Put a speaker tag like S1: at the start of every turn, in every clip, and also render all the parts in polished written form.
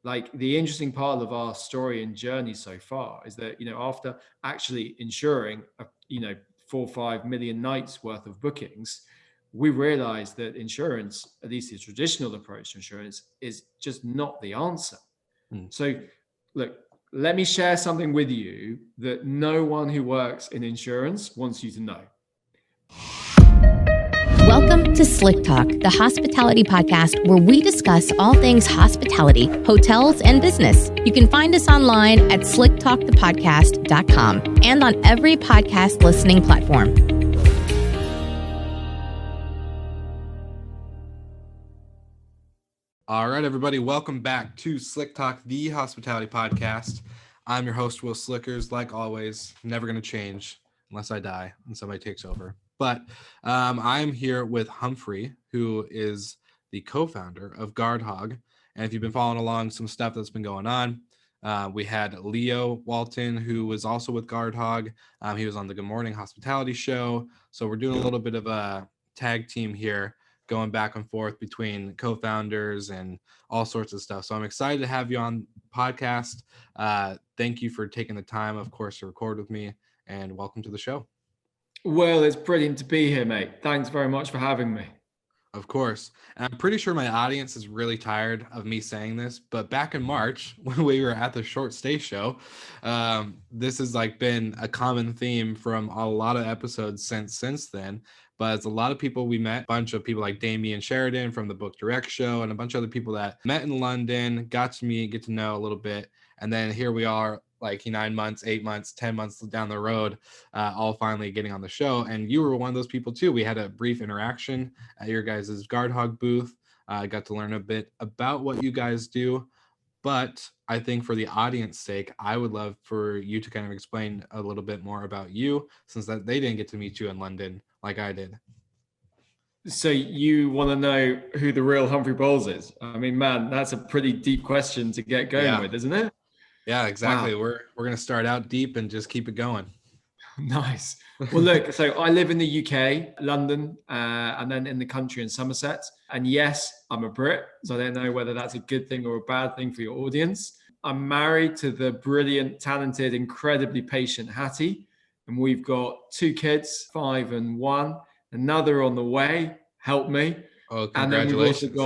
S1: like the interesting part of our story and journey so far is that, after actually ensuring, 4 or 5 million nights worth of bookings, we realized that insurance, at least the traditional approach to insurance, is just not the answer.
S2: Mm.
S1: So, look, let me share something with you that no one who works in insurance wants you to know.
S3: Welcome to Slick Talk, the hospitality podcast where we discuss all things hospitality, hotels, and business. You can find us online at slicktalkthepodcast.com and on every podcast listening platform.
S2: All right, everybody, welcome back to Slick Talk, the hospitality podcast. I'm your host, Will Slickers. Like always, never going to change unless I die and somebody takes over. But I'm here with Humphrey, who is the co-founder of Guardhog. And if you've been following along some stuff that's been going on, we had Leo Walton, who was also with Guardhog. He was on the Good Morning Hospitality show. So we're doing a little bit of a tag team here, going back and forth between co-founders and all sorts of stuff. So I'm excited to have you on podcast. Thank you for taking the time, of course, to record with me, and welcome to the show.
S1: Well, it's brilliant to be here, mate. Thanks very much for having me.
S2: Of course. And I'm pretty sure my audience is really tired of me saying this, but back in March, when we were at the Short Stay show, this has been a common theme from a lot of episodes since then. But it's a lot of people we met, a bunch of people like Damien Sheridan from the Book Direct show, and a bunch of other people that met in London, got to meet, get to know a little bit. And then here we are, 9 months, 8 months, 10 months down the road, all finally getting on the show. And you were one of those people too. We had a brief interaction at your guys' Guardhog booth. I got to learn a bit about what you guys do. But I think for the audience sake, I would love for you to kind of explain a little bit more about you, since that they didn't get to meet you in London like I did.
S1: So you want to know who the real Humphrey Bowles is? I mean, man, that's a pretty deep question to get going with, isn't it?
S2: Yeah, exactly.
S1: Wow.
S2: We're going to start out deep and just keep it going.
S1: Nice. Well, look, so I live in the UK, London, and then in the country in Somerset. And yes, I'm a Brit, so I don't know whether that's a good thing or a bad thing for your audience. I'm married to the brilliant, talented, incredibly patient Hattie, and we've got 2 kids, 5 and 1, another on the way. Help me.
S2: Oh,
S1: And then
S2: congratulations.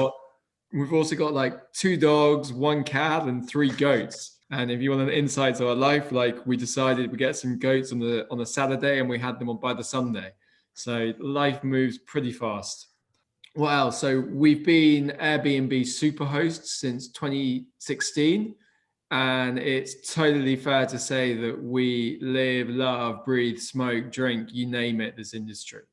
S1: we've also got 2 dogs, 1 cat, and 3 goats. And if you want an insight to our life, we decided we get some goats on a Saturday and we had them on by the Sunday. So life moves pretty fast. What else? So we've been Airbnb superhosts since 2016. And it's totally fair to say that we live, love, breathe, smoke, drink, you name it, this industry.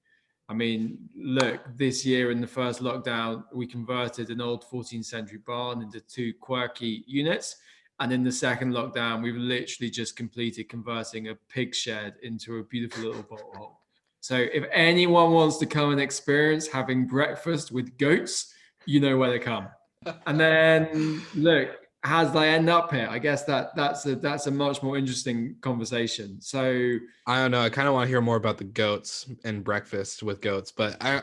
S1: I mean, look, this year in the first lockdown, we converted an old 14th century barn into 2 quirky units. And in the second lockdown, we've literally just completed converting a pig shed into a beautiful little boat hole. So if anyone wants to come and experience having breakfast with goats, you know where to come. And then look, how did I end up here? I guess that's a much more interesting conversation. So
S2: I don't know. I kind of want to hear more about the goats and breakfast with goats, but I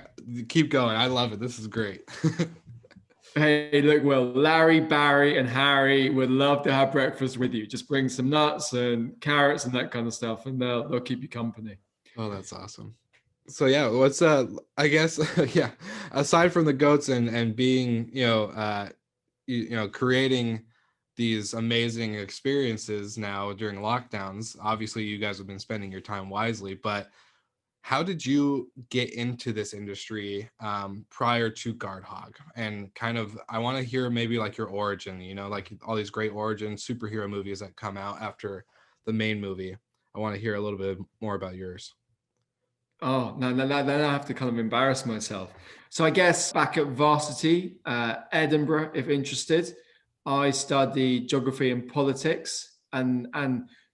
S2: keep going. I love it. This is great.
S1: Hey, look, well, Larry, Barry, and Harry would love to have breakfast with you. Just bring some nuts and carrots and that kind of stuff, and they'll keep you company.
S2: Oh, that's awesome. So yeah, what's I guess yeah, aside from the goats and being, creating these amazing experiences now during lockdowns, obviously you guys have been spending your time wisely, but how did you get into this industry prior to Guardhog? And kind of, I want to hear maybe your origin, all these great origin superhero movies that come out after the main movie. I want to hear a little bit more about yours.
S1: Oh, no, then I have to kind of embarrass myself. So I guess back at varsity, Edinburgh, if interested, I studied geography and politics, and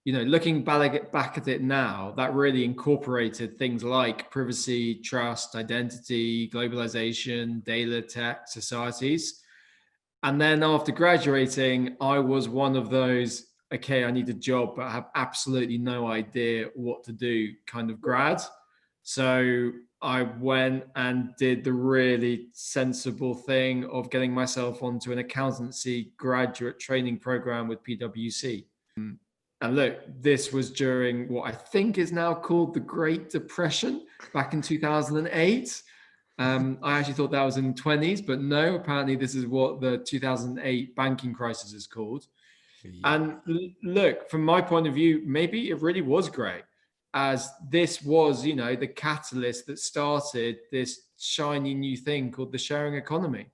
S1: looking back at it now, that really incorporated things like privacy, trust, identity, globalization, data, tech, societies. And then after graduating, I was one of those, okay, I need a job, but I have absolutely no idea what to do kind of grad. So I went and did the really sensible thing of getting myself onto an accountancy graduate training program with PwC. And look, this was during what I think is now called the Great Depression back in 2008. I actually thought that was in the 20s, but no, apparently this is what the 2008 banking crisis is called.
S2: Yeah.
S1: And look, from my point of view, maybe it really was great, as this was, the catalyst that started this shiny new thing called the sharing economy.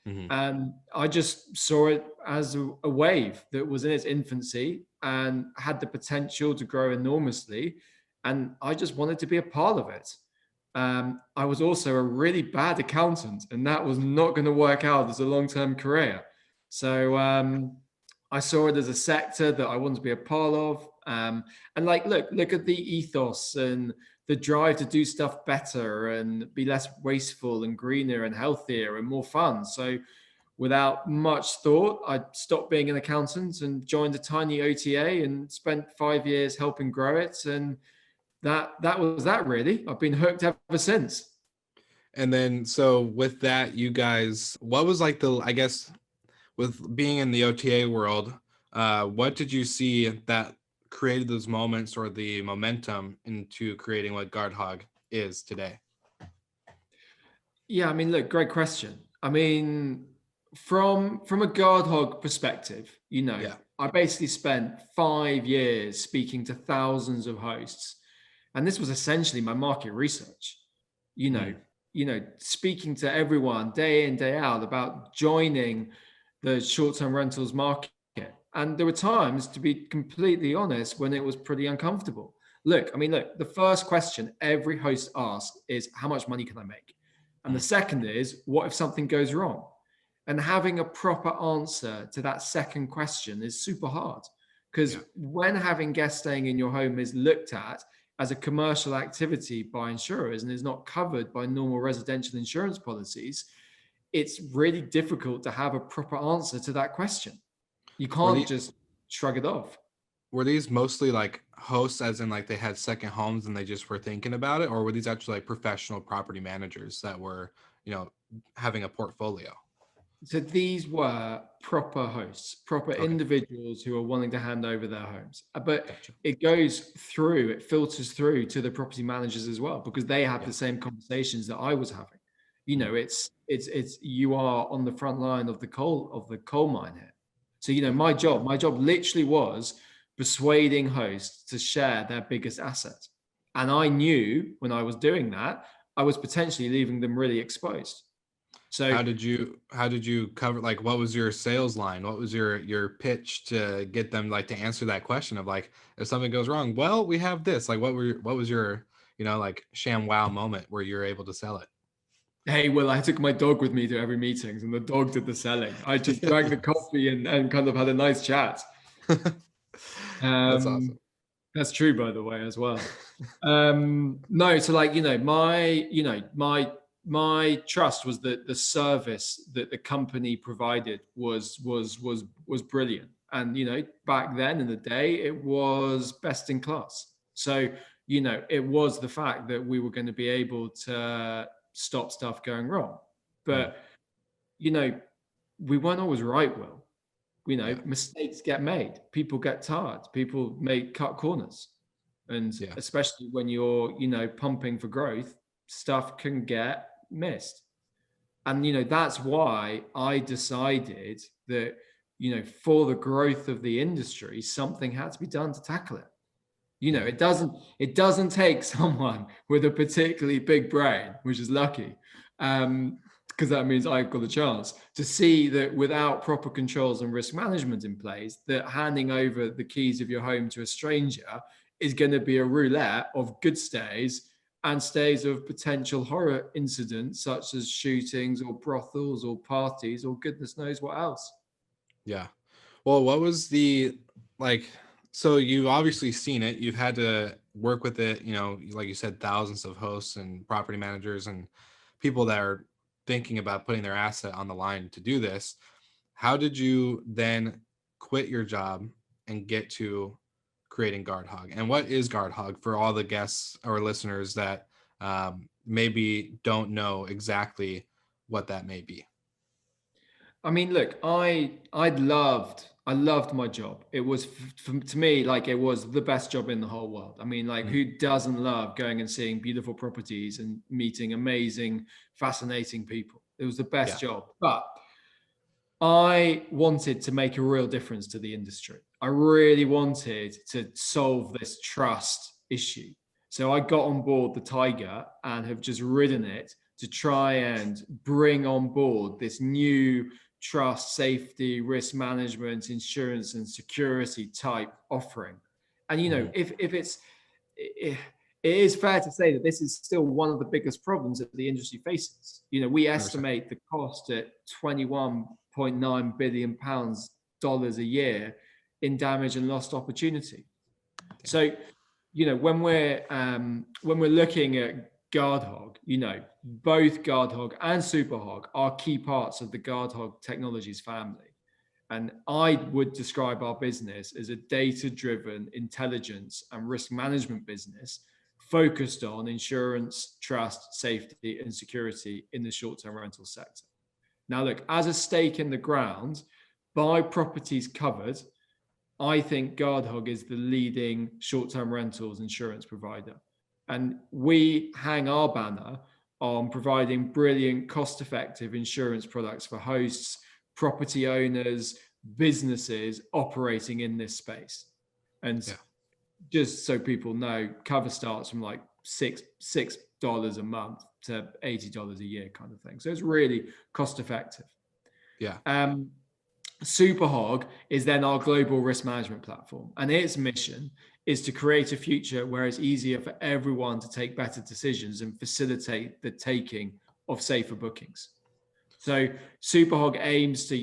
S2: Mhm.
S1: And I just saw it as a wave that was in its infancy and had the potential to grow enormously. And I just wanted to be a part of it. I was also a really bad accountant, and that was not going to work out as a long-term career. So I saw it as a sector that I wanted to be a part of. And like, look at the ethos and the drive to do stuff better and be less wasteful and greener and healthier and more fun. So without much thought, I stopped being an accountant and joined a tiny OTA and spent 5 years helping grow it. And that was that really. I've been hooked ever since.
S2: And then, so with that, you guys, what was like I guess, with being in the OTA world, what did you see that created those moments or the momentum into creating what Guardhog is today?
S1: Yeah, I mean, look, great question. I mean, from a guard hog perspective,
S2: Yeah.
S1: I basically spent 5 years speaking to thousands of hosts, and this was essentially my market research. You know,
S2: Mm.
S1: speaking to everyone day in day out about joining the short-term rentals market. And there were times, to be completely honest, when it was pretty uncomfortable. Look, I mean, look, the first question every host asks is, how much money can I make? And the
S2: Mm.
S1: second is, what if something goes wrong? And having a proper answer to that second question is super hard, because
S2: Yeah.
S1: when having guests staying in your home is looked at as a commercial activity by insurers and is not covered by normal residential insurance policies, it's really difficult to have a proper answer to that question. You
S2: Were
S1: can't
S2: the
S1: just shrug it off.
S2: were these mostly like hosts, as in like they had second homes and they just were thinking about it, or were these actually like professional property managers that were, having a portfolio?
S1: So these were proper hosts, proper
S2: Okay.
S1: individuals who are wanting to hand over their homes. But
S2: Gotcha.
S1: it filters through to the property managers as well, because they have
S2: Yeah.
S1: the same conversations that I was having.
S2: Mm.
S1: It's you are on the front line of the coal mine here. So
S2: Yeah.
S1: my job literally was persuading hosts to share their biggest asset. And I knew when I was doing that, I was potentially leaving them really exposed. So
S2: How did you cover, like, what was your sales line? What was your pitch to get them like to answer that question of like, if something goes wrong, well, we have this. Like, what was your, like sham wow moment where you're able to sell it?
S1: hey, well, I took my dog with me to every meetings and the dog did the selling. I just drank the coffee and kind of had a nice chat.
S2: That's
S1: Um,
S2: awesome.
S1: that's true, by the way, as well. No, so like, my trust was that the service that the company provided was brilliant. And, back then in the day, it was best in class. So, it was the fact that we were going to be able to stop stuff going wrong.
S2: Mm.
S1: But, you know, we weren't always right, Will.
S2: Yeah.
S1: Mistakes get made, people get tired, people may cut corners. And
S2: Yeah.
S1: especially when you're, pumping for growth, stuff can get missed. And, that's why I decided that, for the growth of the industry, something had to be done to tackle it.
S2: Yeah.
S1: It doesn't take someone with a particularly big brain, which is lucky, because that means I've got a chance to see that without proper controls and risk management in place, that handing over the keys of your home to a stranger is going to be a roulette of good stays and stays of potential horror incidents such as shootings or brothels or parties or goodness knows what else.
S2: Yeah. Well, what was the like? So you've obviously seen it. You've had to work with it. Like you said, thousands of hosts and property managers and people that are thinking about putting their asset on the line to do this. How did you then quit your job and get to creating Guardhog? And what is Guardhog for all the guests or listeners that maybe don't know exactly what that may be?
S1: I mean, look, I loved my job. It was to me like it was the best job in the whole world. I mean, like
S2: Mm.
S1: who doesn't love going and seeing beautiful properties and meeting amazing, fascinating people? It was the best
S2: Yeah.
S1: job. But I wanted to make a real difference to the industry. I really wanted to solve this trust issue. So I got on board the Tiger and have just ridden it to try and bring on board this new trust, safety, risk management, insurance, and security type offering. And
S2: Mhm.
S1: if it is fair to say that this is still one of the biggest problems that the industry faces. We
S2: 100%.
S1: estimate the cost at 21.9 billion pounds dollars a year in damage and lost opportunity. So, when we're looking at Guardhog, both Guardhog and Superhog are key parts of the Guardhog Technologies family. And I would describe our business as a data-driven intelligence and risk management business focused on insurance, trust, safety, and security in the short-term rental sector. Now, look, as a stake in the ground, by properties covered, I think Guardhog is the leading short-term rentals insurance provider. And we hang our banner on providing brilliant, cost-effective insurance products for hosts, property owners, businesses operating in this space. And
S2: Yeah.
S1: just so people know, cover starts from like $6 a month to $80 a year kind of thing. So it's really cost effective.
S2: Yeah.
S1: Superhog is then our global risk management platform, and its mission is to create a future where it's easier for everyone to take better decisions and facilitate the taking of safer bookings. So Superhog aims to,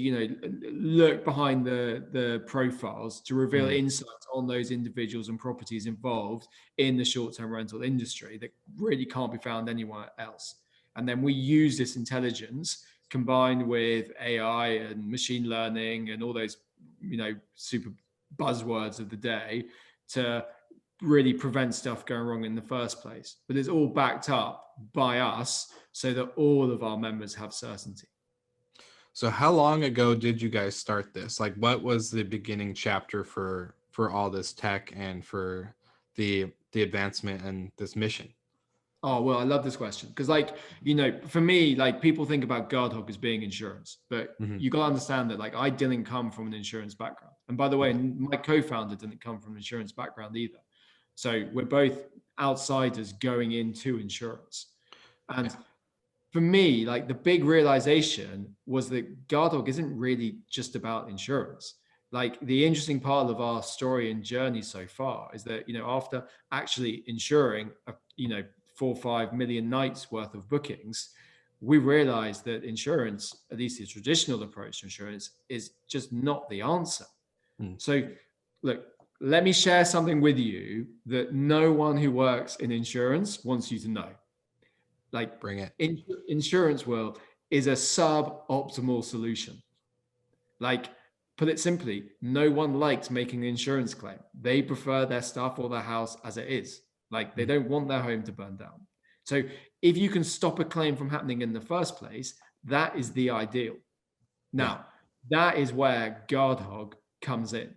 S1: look behind the profiles to reveal
S2: Mm.
S1: insights on those individuals and properties involved in the short-term rental industry that really can't be found anywhere else. And then we use this intelligence combined with AI and machine learning and all those, super buzzwords of the day to really prevent stuff going wrong in the first place. But it's all backed up by us so that all of our members have certainty.
S2: So how long ago did you guys start this? Like, what was the beginning chapter for all this tech and for the advancement and this mission?
S1: Oh, well, I love this question because, for me, people think about Guardhog as being insurance, but
S2: Mhm.
S1: you got to understand that, I didn't come from an insurance background. And by the way, my co-founder didn't come from an insurance background either. So we're both outsiders going into insurance. And
S2: Yeah.
S1: for me, the big realization was that Guardhog isn't really just about insurance. The interesting part of our story and journey so far is that, after actually insuring, 4 or 5 million nights worth of bookings, we realized that insurance, at least the traditional approach to insurance, is just not the answer.
S2: Mm.
S1: So, look, let me share something with you that no one who works in insurance wants you to know.
S2: Bring it.
S1: Insurance world is a suboptimal solution. Put it simply, no one likes making an insurance claim. They prefer their stuff or their house as it is. They don't want their home to burn down. So if you can stop a claim from happening in the first place, that is the ideal. Now, that is where Guardhog comes in.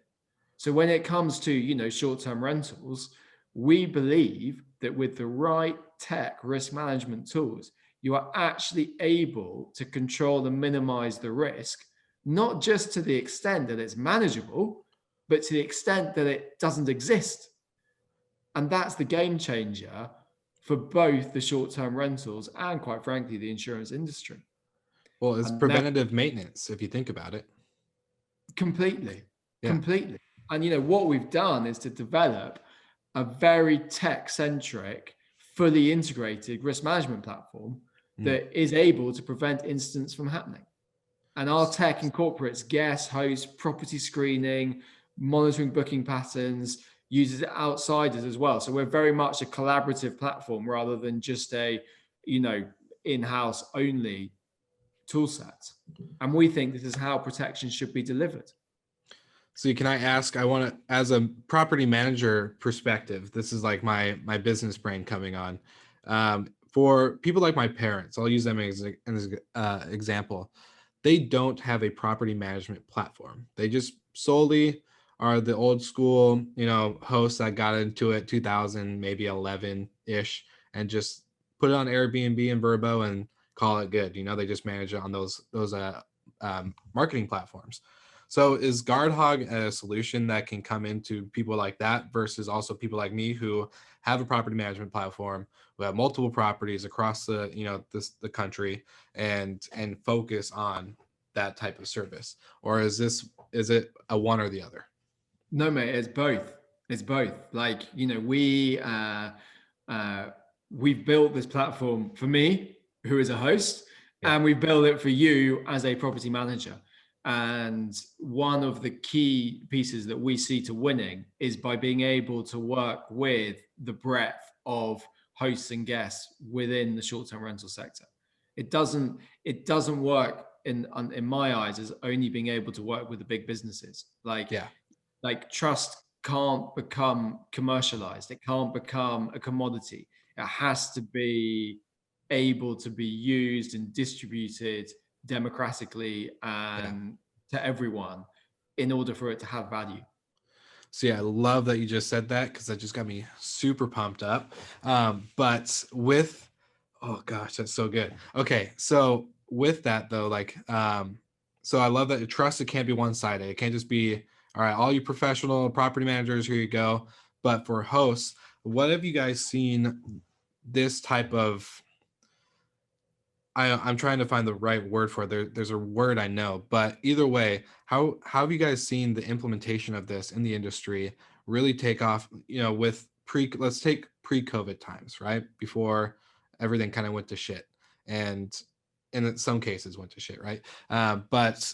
S1: So when it comes to, short-term rentals, we believe that with the right tech risk management tools, you are actually able to control and minimize the risk, not just to the extent that it's manageable, but to the extent that it doesn't exist. And that's the game changer for both the short-term rentals and, quite frankly, the insurance industry.
S2: Well, it's
S1: And
S2: preventative maintenance, if you think about it.
S1: completely.
S2: Yeah.
S1: And what we've done is to develop a very tech-centric, fully integrated risk management platform that is able to prevent incidents from happening. And our tech incorporates guest, host, property screening, monitoring booking patterns, uses outsiders as well. So we're very much a collaborative platform rather than just a, in-house only tool set. And we think this is how protection should be delivered.
S2: So can I ask, I want to, as a property manager perspective, this is like my business brain coming on. For people like my parents, I'll use them as an example. They don't have a property management platform. They just solely are the old school, hosts that got into it 2000, maybe 11 ish, and just put it on Airbnb and Vrbo and call it good. They just manage it on those marketing platforms. So is Guardhog a solution that can come into people like that versus also people like me who have a property management platform, who have multiple properties across the country and focus on that type of service? Or is it a one or the other?
S1: No, mate, it's both. It's both. Like, we've built this platform for me, who is a host, and we built it for you as a property manager. And one of the key pieces that we see to winning is by being able to work with the breadth of hosts and guests within the short-term rental sector. It doesn't work in my eyes as only being able to work with the big businesses. Like trust can't become commercialized. It can't become a commodity. It has to be able to be used and distributed democratically and to everyone in order for it to have value.
S2: So yeah, I love that you just said that, because that just got me super pumped up. But with, oh gosh, that's so good. Okay, so with that though, so I love that the trust, it can't be one-sided. It can't just be, all right, all you professional property managers, here you go. But for hosts, what have you guys seen this type of, I'm trying to find the right word for it. There's a word I know, but either way, how have you guys seen the implementation of this in the industry really take off, let's take pre-COVID times, right? Before everything kind of went to shit, and in some cases went to shit, right? But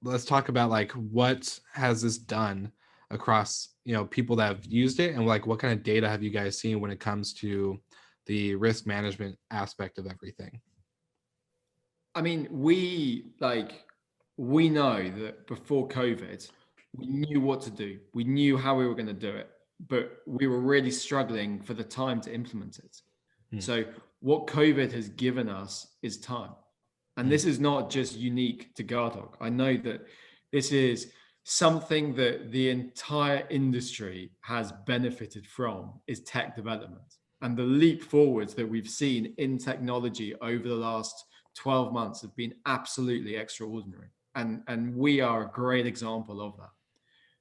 S2: let's talk about what has this done across, people that have used it, and what kind of data have you guys seen when it comes to the risk management aspect of everything?
S1: I mean, we know that before COVID, we knew what to do. We knew how we were going to do it, but we were really struggling for the time to implement it. So what COVID has given us is time. And this is not just unique to Guardhog. I know that this is something that the entire industry has benefited from, is tech development. And the leap forwards that we've seen in technology over the last 12 months have been absolutely extraordinary. And we are a great example of that.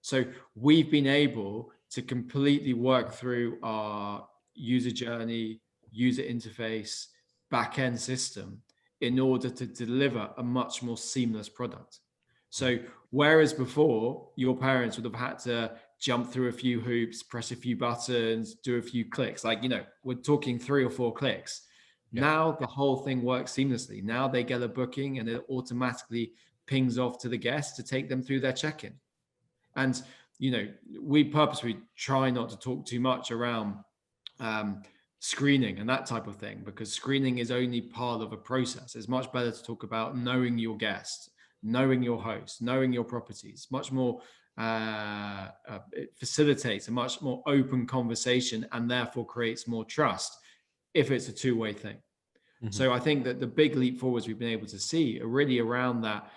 S1: So we've been able to completely work through our user journey, user interface, back-end system in order to deliver a much more seamless product. So whereas before your parents would have had to jump through a few hoops, press a few buttons, do a few clicks, we're talking 3 or 4 clicks. Now the whole thing works seamlessly. Now they get a booking and it automatically pings off to the guest to take them through their check-in. And, we purposely try not to talk too much around screening and that type of thing, because screening is only part of a process. It's much better to talk about knowing your guest, knowing your host, knowing your properties. Much more, it facilitates a much more open conversation and therefore creates more trust if it's a two-way thing. So I think that the big leap forwards we've been able to see are really around that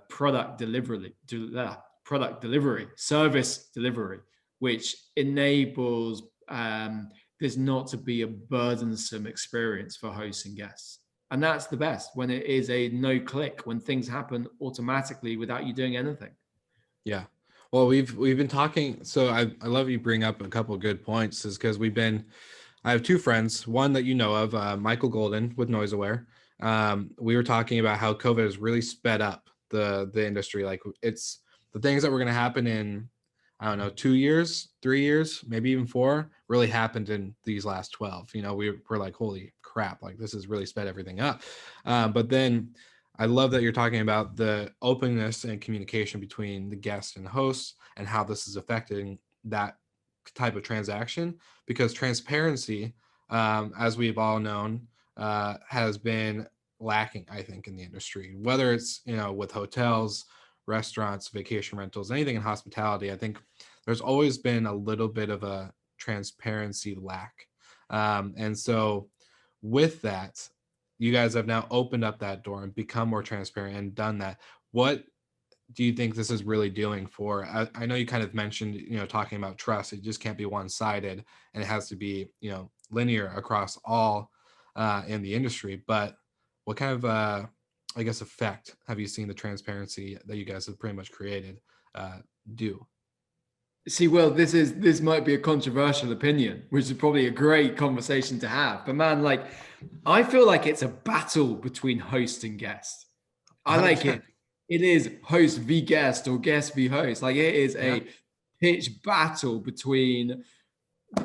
S1: product delivery, service delivery, which enables this not to be a burdensome experience for hosts and guests. And that's the best, when it is a no click, when things happen automatically without you doing anything.
S2: Yeah. Well, we've been talking. So I love you bring up a couple of good points, is because I have 2 friends, one that you know of, Michael Golden with NoiseAware. We were talking about how COVID has really sped up the industry. It's the things that were going to happen in, I don't know, 2 years, 3 years, maybe even 4, really happened in these last 12. We were like, holy crap, this has really sped everything up. But then I love that you're talking about the openness and communication between the guests and hosts, and how this is affecting that type of transaction, because transparency, as we've all known, has been lacking, I think, in the industry, whether it's, with hotels, restaurants, vacation rentals, anything in hospitality. I think there's always been a little bit of a transparency lack. And so with that, you guys have now opened up that door and become more transparent and done that. What do you think this is really doing for, I know you kind of mentioned, talking about trust, it just can't be one-sided and it has to be, linear across all in the industry, but what kind of, I guess, effect have you seen the transparency that you guys have pretty much created do?
S1: See, well, this might be a controversial opinion, which is probably a great conversation to have. But man, like, I feel like it's a battle between host and guest. I like
S2: 100%.
S1: it. It is host v guest or guest v host. Like it is
S2: Yeah.
S1: a pitch battle between.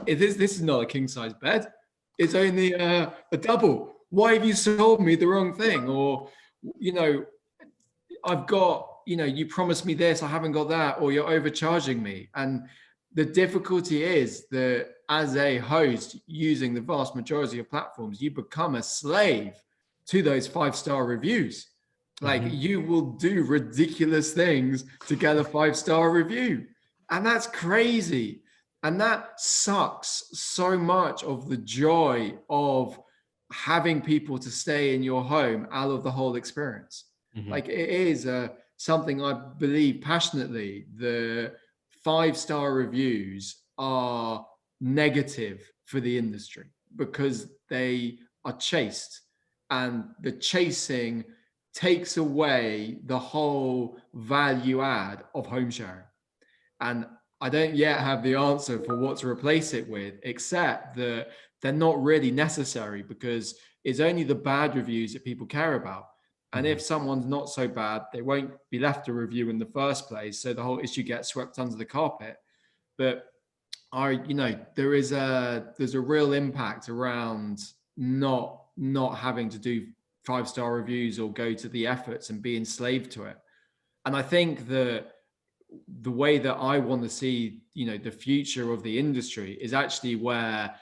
S1: This is not a king size bed. It's only a double. Why have you sold me the wrong thing? Or, I've got, you promised me this, I haven't got that, or you're overcharging me. And the difficulty is that as a host using the vast majority of platforms, you become a slave to those 5-star reviews. Like you will do ridiculous things to get a 5-star review. And that's crazy. And that sucks so much of the joy of having people to stay in your home out of the whole experience. Like it is something I believe passionately. The 5-star reviews are negative for the industry because they are chased, and the chasing takes away the whole value add of home sharing. And I don't yet have the answer for what to replace it with, except that they're not really necessary because it's only the bad reviews that people care about. And if someone's not so bad, they won't be left a review in the first place. So the whole issue gets swept under the carpet. But there's a real impact around not having to do 5-star reviews or go to the efforts and be enslaved to it. And I think that the way that I want to see, the future of the industry is actually where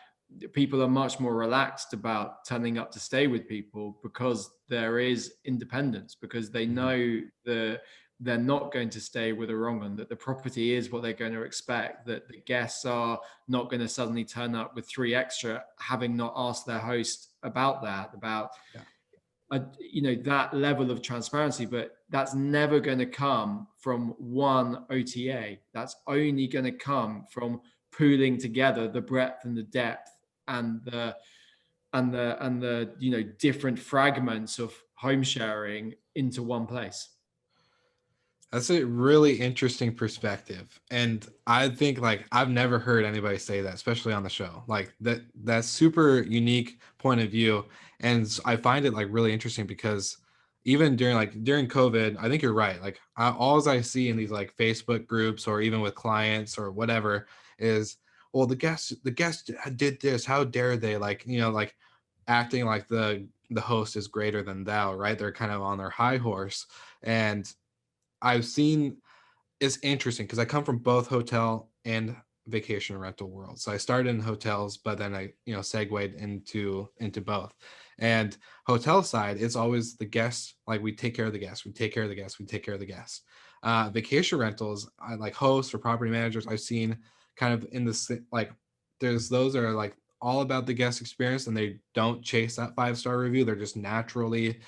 S1: people are much more relaxed about turning up to stay with people because there is independence, because they know that they're not going to stay with a wrong one, that the property is what they're going to expect, that the guests are not going to suddenly turn up with 3 extra, having not asked their host about that level of transparency. But that's never going to come from one OTA. That's only going to come from pooling together the breadth and the depth and the different fragments of home sharing into one place.
S2: That's a really interesting perspective. And I think like I've never heard anybody say that, especially on the show. Like that's super unique point of view. And I find it like really interesting because even during COVID, I think you're right. Like all I see in these like Facebook groups or even with clients or whatever is, well, the guest did this. How dare they? Like, like acting like the host is greater than thou, right? They're kind of on their high horse. And I've seen, it's interesting because I come from both hotel and vacation rental world. So I started in hotels, but then I, segued into both. And hotel side, it's always the guests. Like we take care of the guests, we take care of the guests, we take care of the guests. Vacation rentals, I like hosts or property managers, I've seen kind of in this, like there's those that are like all about the guest experience and they don't chase that 5-star review. They're just naturally,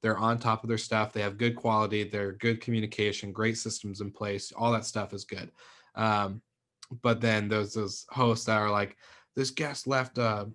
S2: they're on top of their stuff. They have good quality. They're good communication, great systems in place. All that stuff is good. But then there's those hosts that are like, this guest left a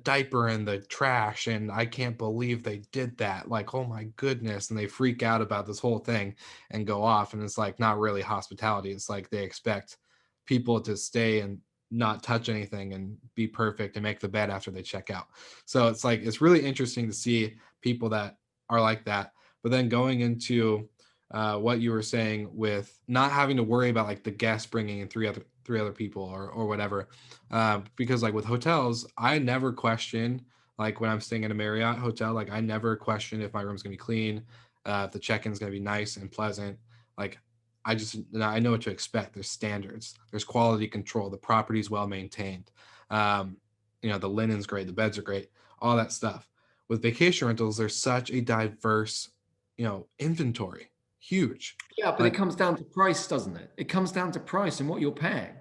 S2: diaper in the trash and I can't believe they did that. Like, oh my goodness. And they freak out about this whole thing and go off. And it's like not really hospitality. It's like they expect people to stay and not touch anything and be perfect and make the bed after they check out. So it's like, it's really interesting to see people that are like that. But then going into what you were saying with not having to worry about like the guest bringing in three other people or whatever, because like with hotels, I never question, like when I'm staying in a Marriott hotel, like I never question if my room's gonna be clean, if the check-in's gonna be nice and pleasant. Like I know what to expect. There's standards, there's quality control, the property's well maintained, the linen's great, the beds are great, all that stuff. With vacation rentals, there's such a diverse, inventory, huge.
S1: Yeah, but it comes down to price, doesn't it? It comes down to price and what you're paying.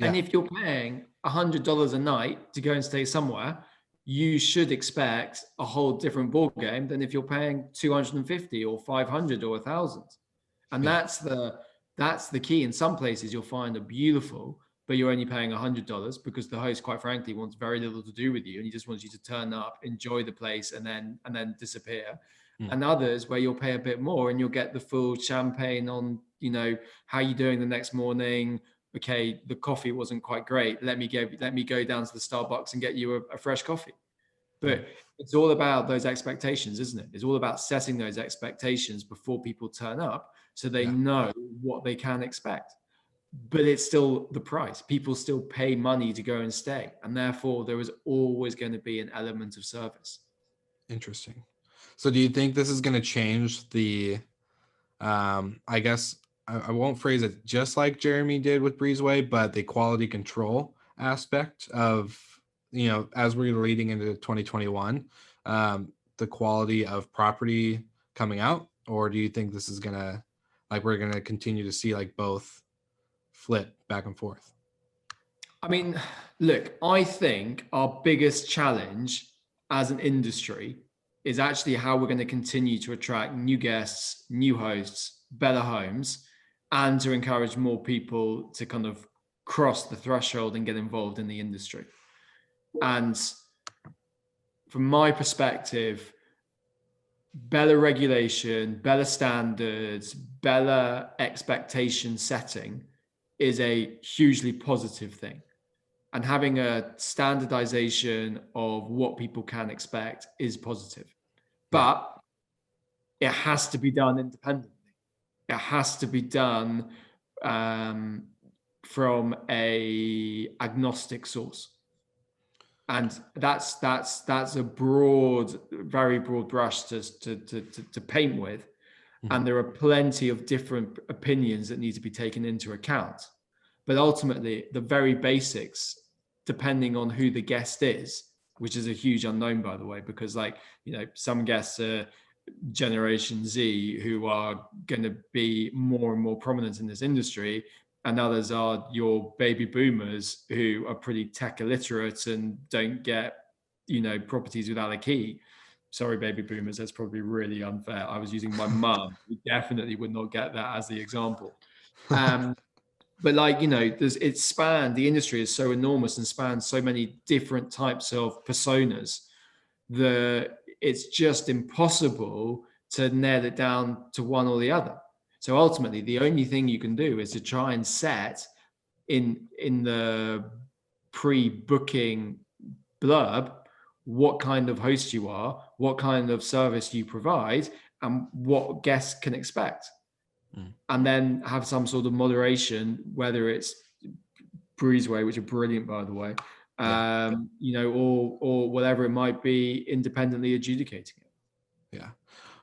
S1: And if you're paying $100 a night to go and stay somewhere, you should expect a whole different ball game than if you're paying 250 or 500 or 1,000. And
S2: Yeah.
S1: that's the key. In some places you'll find are beautiful, but you're only paying $100 because the host, quite frankly, wants very little to do with you, and he just wants you to turn up, enjoy the place, and then disappear. And others where you'll pay a bit more and you'll get the full champagne on, how you doing the next morning. Okay, the coffee wasn't quite great. Let me go down to the Starbucks and get you a fresh coffee. But it's all about those expectations, isn't it? It's all about setting those expectations before people turn up so they know what they can expect. But it's still the price. People still pay money to go and stay. And therefore, there is always going to be an element of service.
S2: Interesting. So do you think this is going to change the, I guess I won't phrase it just like Jeremy did with Breezeway, but the quality control aspect of, as we're leading into 2021, the quality of property coming out? Or do you think this is going to, we're going to continue to see both flip back and forth?
S1: I mean, look, I think our biggest challenge as an industry is actually how we're going to continue to attract new guests, new hosts, better homes, and to encourage more people to kind of cross the threshold and get involved in the industry. And from my perspective, better regulation, better standards, better expectation setting is a hugely positive thing. And having a standardization of what people can expect is positive. But it has to be done independently. It has to be done from a agnostic source. And that's a broad, very broad brush to paint with. And there are plenty of different opinions that need to be taken into account. But ultimately, the very basics, depending on who the guest is, which is a huge unknown, by the way, because some guests are Generation Z who are going to be more and more prominent in this industry, and others are your baby boomers who are pretty tech illiterate and don't get, properties without a key. Sorry, baby boomers, that's probably really unfair. I was using my mum, who definitely would not get that as the example. But the industry is so enormous and spans so many different types of personas that it's just impossible to nail it down to one or the other. So ultimately, the only thing you can do is to try and set in the pre-booking blurb what kind of host you are, what kind of service you provide, and what guests can expect. And then have some sort of moderation, whether it's Breezeway, which are brilliant, by the way, or whatever it might be, independently adjudicating it.
S2: Yeah,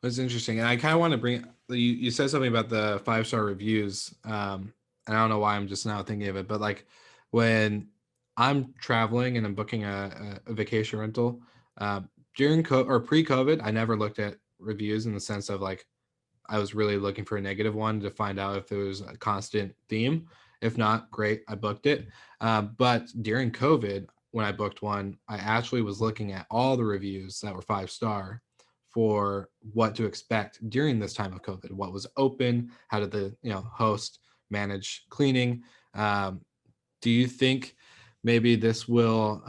S2: it's interesting. And I kind of want to bring, you said something about the 5-star reviews. And I don't know why I'm just now thinking of it, but when I'm traveling and I'm booking a vacation rental, during or pre-COVID, I never looked at reviews in the sense of I was really looking for a negative one to find out if there was a constant theme. If not, great, I booked it. But during COVID, when I booked one, I actually was looking at all the reviews that were 5-star for what to expect during this time of COVID. What was open? How did the host manage cleaning? Do you think maybe this will,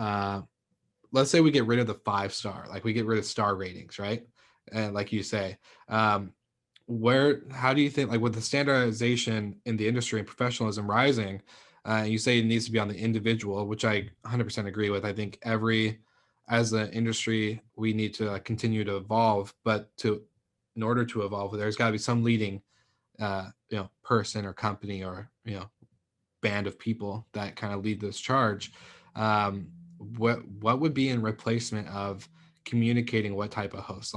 S2: let's say we get rid of the 5-star, we get rid of star ratings, right? And like you say, how do you think, with the standardization in the industry and professionalism rising, you say it needs to be on the individual, which I 100% agree with. I think as an industry, we need to continue to evolve, but in order to evolve, there's got to be some leading, person or company or, band of people that kind of lead this charge. What would be in replacement of communicating what type of host?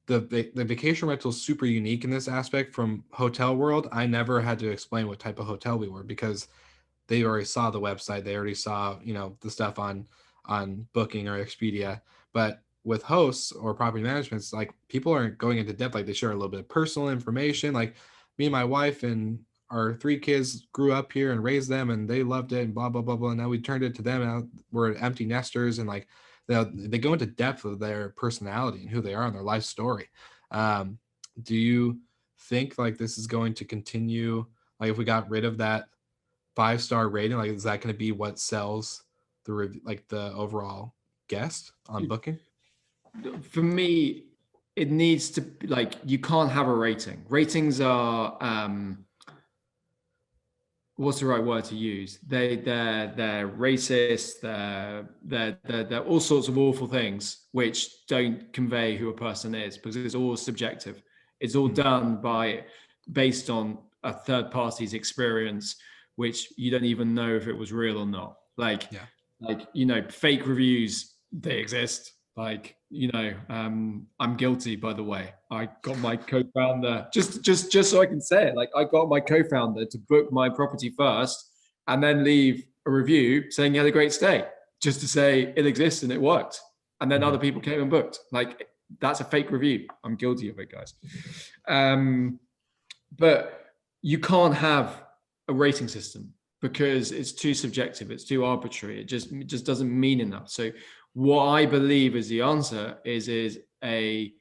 S2: The vacation rental is super unique in this aspect from hotel world. I never had to explain what type of hotel we were because they already saw the website. They already saw, the stuff on Booking or Expedia. But with hosts or property management, it's people aren't going into depth. They share a little bit of personal information. Me and my wife and our 3 kids grew up here and raised them and they loved it and blah blah blah blah. And now we turned it to them. Now we're empty nesters, and like they go into depth of their personality and who they are and their life story. Do you think like this is going to continue? Like if we got rid of that 5-star rating, like is that going to be what sells the overall guest on booking?
S1: For me, it needs to, like, you can't have a rating. Ratings are what's the right word to use? They're racist. They're all sorts of awful things which don't convey who a person is, because it's all subjective. It's all done based on a third party's experience, which you don't even know if it was real or not. Like fake reviews, they exist. Like, I'm guilty, by the way. I got my co-founder, just so I can say it, like I got my co-founder to book my property first and then leave a review saying he had a great stay, just to say it exists and it worked. And then other people came and booked. Like, that's a fake review. I'm guilty of it, guys. But you can't have a rating system because it's too subjective. It's too arbitrary. It just doesn't mean enough. So what I believe is the answer is a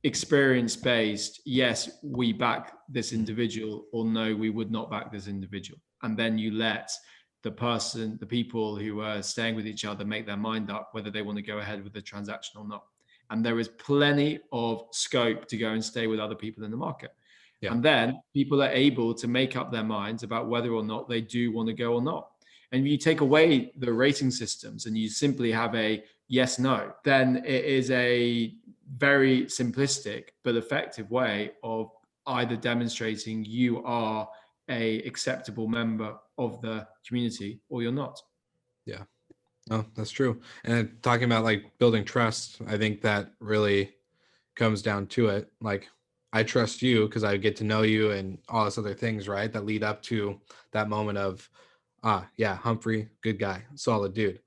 S1: experience-based, yes, we back this individual, or no, we would not back this individual. And then you let the people who are staying with each other make their mind up whether they want to go ahead with the transaction or not. And there is plenty of scope to go and stay with other people in the market. Yeah. And then people are able to make up their minds about whether or not they do want to go or not. And if you take away the rating systems and you simply have a yes, no, then it is a very simplistic but effective way of either demonstrating you are a acceptable member of the community or you're not.
S2: Yeah. Oh, that's true. And talking about like building trust, I think that really comes down to it. Like, I trust you because I get to know you and all this other things, right? That lead up to that moment of, yeah, Humphrey, good guy, solid dude.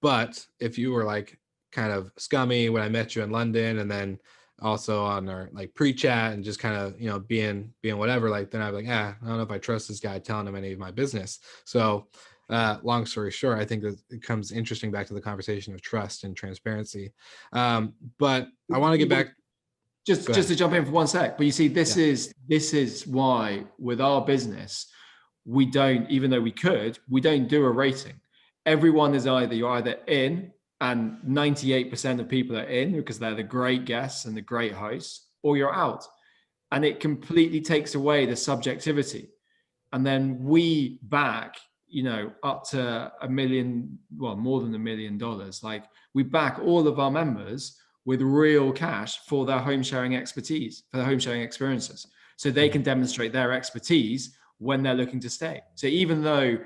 S2: But if you were like kind of scummy when I met you in London, and then also on our like pre-chat and just kind of, being whatever, like then I'd be like, I don't know if I trust this guy telling him any of my business. So long story short, I think that it comes interesting back to the conversation of trust and transparency. But I want to get back.
S1: Just to jump in for 1 sec, but you see, this is why with our business, we don't, even though we don't do a rating. Everyone is you're either in, and 98% of people are in because they're the great guests and the great hosts, or you're out. And it completely takes away the subjectivity. And then we back, up to $1 million, well, more than $1 million. Like, we back all of our members with real cash for their home sharing expertise, for their home sharing experiences. So they can demonstrate their expertise when they're looking to stay. So even though,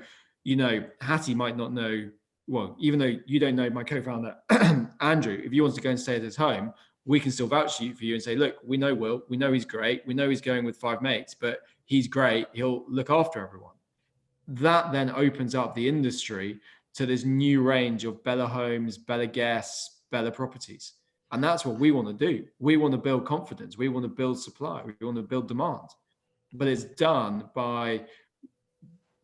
S1: Hattie might not know, well, even though you don't know my co-founder, Andrew, if you want to go and stay at his home, we can still vouch for you and say, look, we know Will, we know he's great. We know he's going with 5 mates, but he's great. He'll look after everyone. That then opens up the industry to this new range of Bella homes, Bella guests, Bella properties. And that's what we want to do. We want to build confidence. We want to build supply. We want to build demand. But it's done by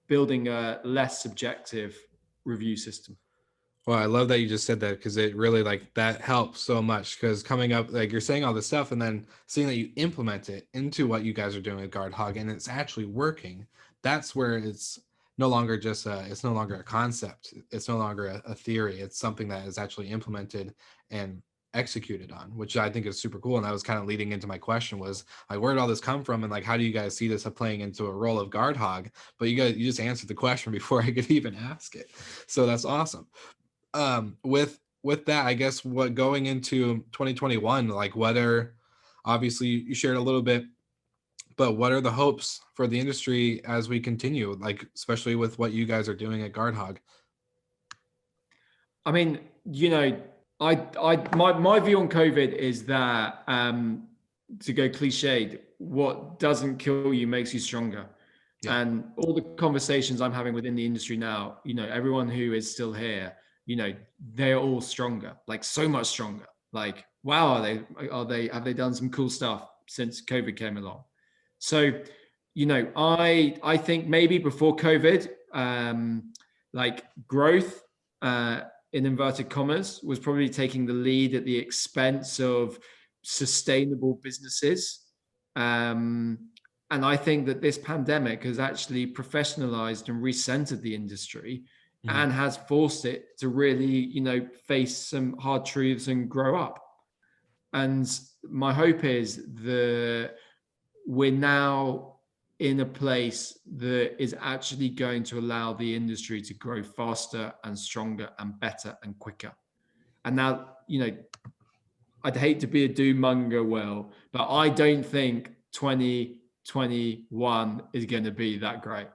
S1: building a less subjective review system.
S2: Well, I love that you just said that, because it really, like, that helps so much, because coming up, like, you're saying all this stuff and then seeing that you implement it into what you guys are doing at Guardhog and it's actually working. That's where it's no longer just it's no longer a concept. It's no longer a theory. It's something that is actually implemented and executed on, which I think is super cool. And that was kind of leading into my question, was like, where did all this come from, and like, how do you guys see this playing into a role of Guardhog? But you just answered the question before I could even ask it, so that's awesome. With that, I guess, what going into 2021, like, obviously you shared a little bit, but what are the hopes for the industry as we continue, like, especially with what you guys are doing at Guardhog?
S1: I mean, my view on COVID is that, to go cliched, what doesn't kill you makes you stronger. Yeah. And all the conversations I'm having within the industry now, everyone who is still here, they're all stronger, like so much stronger. Like, wow, have they done some cool stuff since COVID came along? So I think maybe before COVID, like growth in inverted commas was probably taking the lead at the expense of sustainable businesses. And I think that this pandemic has actually professionalized and recentered the industry and has forced it to really, face some hard truths and grow up. And my hope is that we're now in a place that is actually going to allow the industry to grow faster and stronger and better and quicker. And now, I'd hate to be a doom monger, Will, but I don't think 2021 is going to be that great.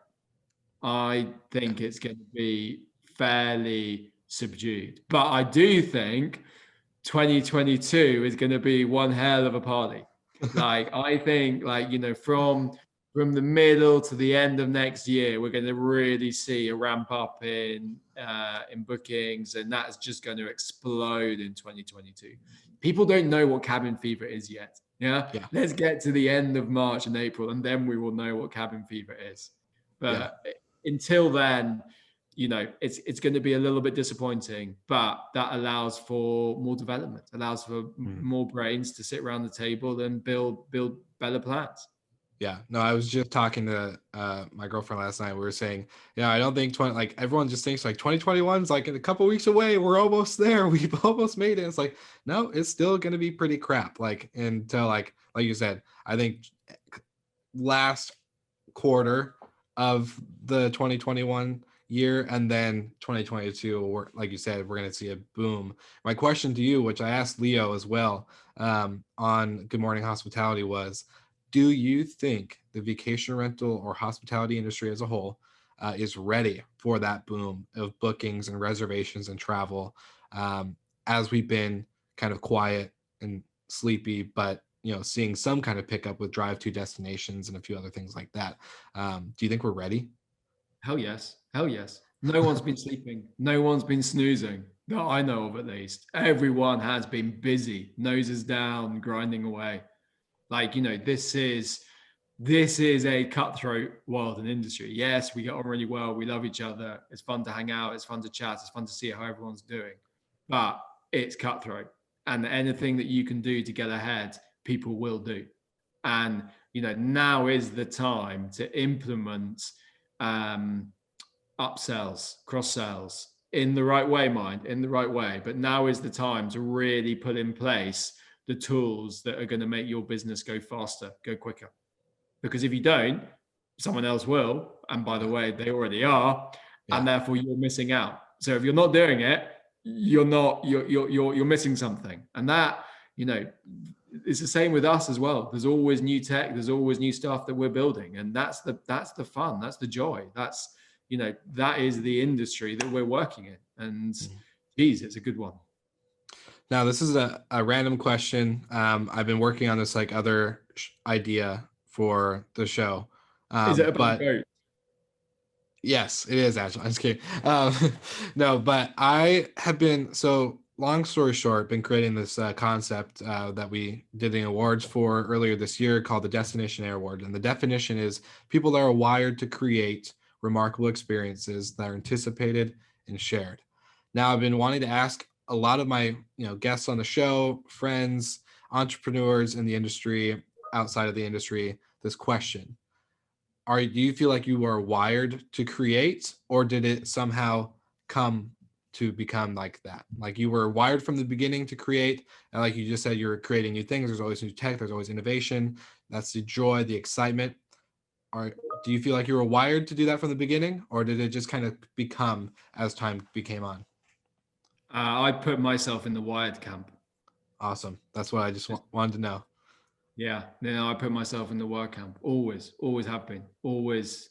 S1: I think it's going to be fairly subdued. But I do think 2022 is going to be one hell of a party. Like, I think, from the middle to the end of next year, we're going to really see a ramp up in bookings, and that's just going to explode in 2022. People don't know what cabin fever is yet. Yeah. Let's get to the end of March and April, and then we will know what cabin fever is. But until then, it's going to be a little bit disappointing, but that allows for more development, allows for more brains to sit around the table and build better plans.
S2: Yeah, no, I was just talking to my girlfriend last night. We were saying, I don't think everyone just thinks like 2021 is like in a couple weeks away. We're almost there. We've almost made it. It's like, no, it's still going to be pretty crap. Like until like you said, I think last quarter of the 2021 year, and then 2022, like you said, we're going to see a boom. My question to you, which I asked Leo as well on Good Morning Hospitality, was, do you think the vacation rental or hospitality industry as a whole is ready for that boom of bookings and reservations and travel, as we've been kind of quiet and sleepy, but seeing some kind of pickup with drive-to destinations and a few other things like that? Do you think we're ready?
S1: Hell yes. No one's been sleeping. No one's been snoozing that I know of, at least. Everyone has been busy, noses down, grinding away. Like, this is a cutthroat world and industry. Yes, we get on really well. We love each other. It's fun to hang out. It's fun to chat. It's fun to see how everyone's doing. But it's cutthroat. And anything that you can do to get ahead, people will do. And, now is the time to implement upsells, cross-sells in the right way, but now is the time to really put in place the tools that are going to make your business go faster, go quicker. Because if you don't, someone else will, and by the way, they already are, and therefore you're missing out. So if you're not doing it, you're missing something. And that, it's the same with us as well. There's always new tech, there's always new stuff that we're building, and that's the fun, that's the joy, that's that is the industry that we're working in. And geez, it's a good one.
S2: Now, this is a random question. I've been working on this other idea for the show.
S1: Is it about goats?
S2: Yes, it is actually. I'm just kidding. No, but I have been, so long story short, been creating this concept that we did the awards for earlier this year called the Destination Air Award. And the definition is people that are wired to create remarkable experiences that are anticipated and shared. Now, I've been wanting to ask a lot of my guests on the show, friends, entrepreneurs in the industry, outside of the industry, this question. Do you feel like you are wired to create, or did it somehow come to become like that? Like you were wired from the beginning to create, and like you just said, you're creating new things. There's always new tech. There's always innovation. That's the joy, the excitement. Do you feel like you were wired to do that from the beginning, or did it just kind of become as time became on?
S1: I put myself in the wired camp.
S2: Awesome. That's what I just wanted to know.
S1: Yeah, I put myself in the wired camp. Always have been. Always.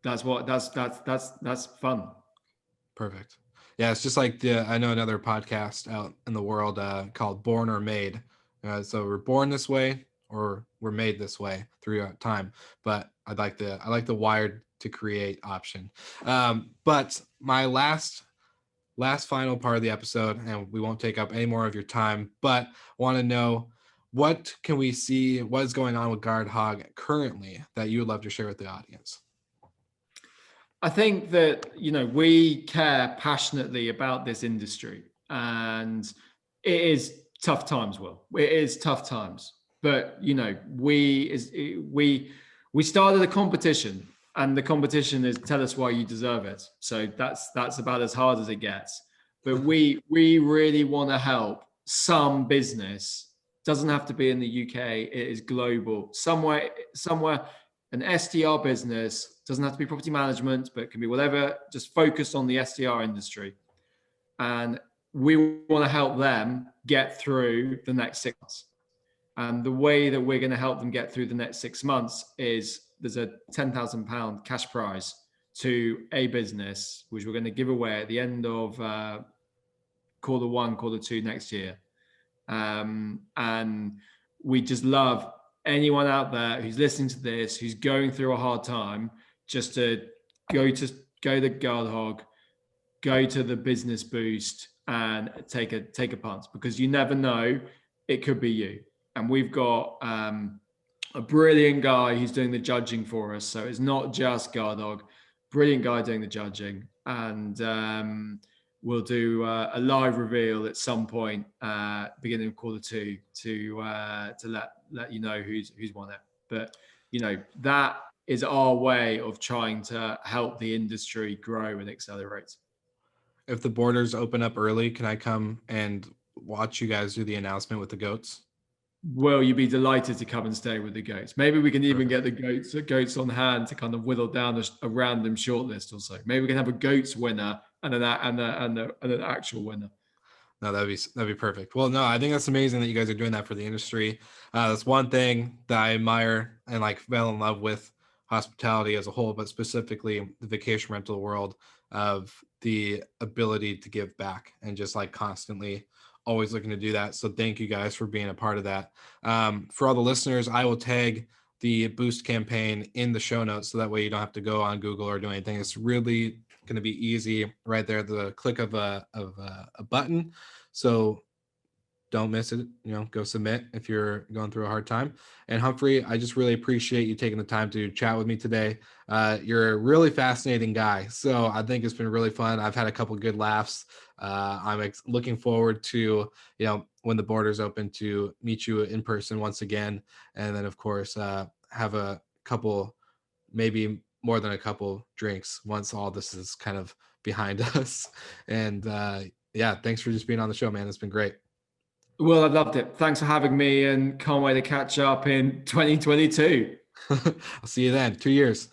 S1: That's fun.
S2: Perfect. Yeah, it's just like I know another podcast out in the world called Born or Made. So we're born this way, or we're made this way through time. But I like the wired to create option. But my last final part of the episode, and we won't take up any more of your time, but want to know, what can we see? What is going on with Guardhog currently that you would love to share with the audience?
S1: I think that, we care passionately about this industry, and it is tough times, Will. It is tough times. But, we started a competition, and the competition is tell us why you deserve it. So that's about as hard as it gets. But we really want to help some business. Doesn't have to be in the UK. It is global. Somewhere, an SDR business doesn't have to be property management, but it can be whatever. Just focus on the SDR industry, and we want to help them get through the next 6 months. And the way that we're going to help them get through the next 6 months is there's a £10,000 cash prize to a business, which we're going to give away at the end of quarter 1, quarter 2 next year. And we just love anyone out there who's listening to this, who's going through a hard time, just to go to Guardhog, go to the business boost and take a punt, because you never know, it could be you. And we've got a brilliant guy who's doing the judging for us. So it's not just Guardhog, brilliant guy doing the judging. And we'll do a live reveal at some point, beginning of quarter 2, to let you know who's won it. But that is our way of trying to help the industry grow and accelerate.
S2: If the borders open up early, can I come and watch you guys do the announcement with the goats?
S1: Well, you'd be delighted to come and stay with the goats. Maybe we can even get the goats on hand to kind of whittle down a random shortlist or so. Maybe we can have a goats winner and an actual winner.
S2: No, that'd be perfect. Well, no, I think that's amazing that you guys are doing that for the industry. That's one thing that I admire and fell in love with hospitality as a whole, but specifically the vacation rental world, of the ability to give back and just constantly always looking to do that. So thank you guys for being a part of that. For all the listeners, I will tag the boost campaign in the show notes, so that way you don't have to go on Google or do anything. It's really going to be easy right there, the click of a button. So don't miss it. Go submit if you're going through a hard time. And Humphrey, I just really appreciate you taking the time to chat with me today. You're a really fascinating guy, so I think it's been really fun. I've had a couple good laughs. I'm looking forward to, when the borders open, to meet you in person once again. And then of course, have a couple, maybe more than a couple drinks once all this is kind of behind us. And yeah, thanks for just being on the show, man. It's been great.
S1: Well, I loved it. Thanks for having me, and can't wait to catch up in 2022.
S2: I'll see you then. 2 years.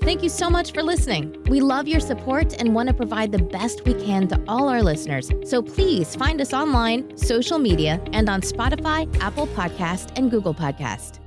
S3: Thank you so much for listening. We love your support and want to provide the best we can to all our listeners. So please find us online, social media, and on Spotify, Apple Podcast, and Google Podcast.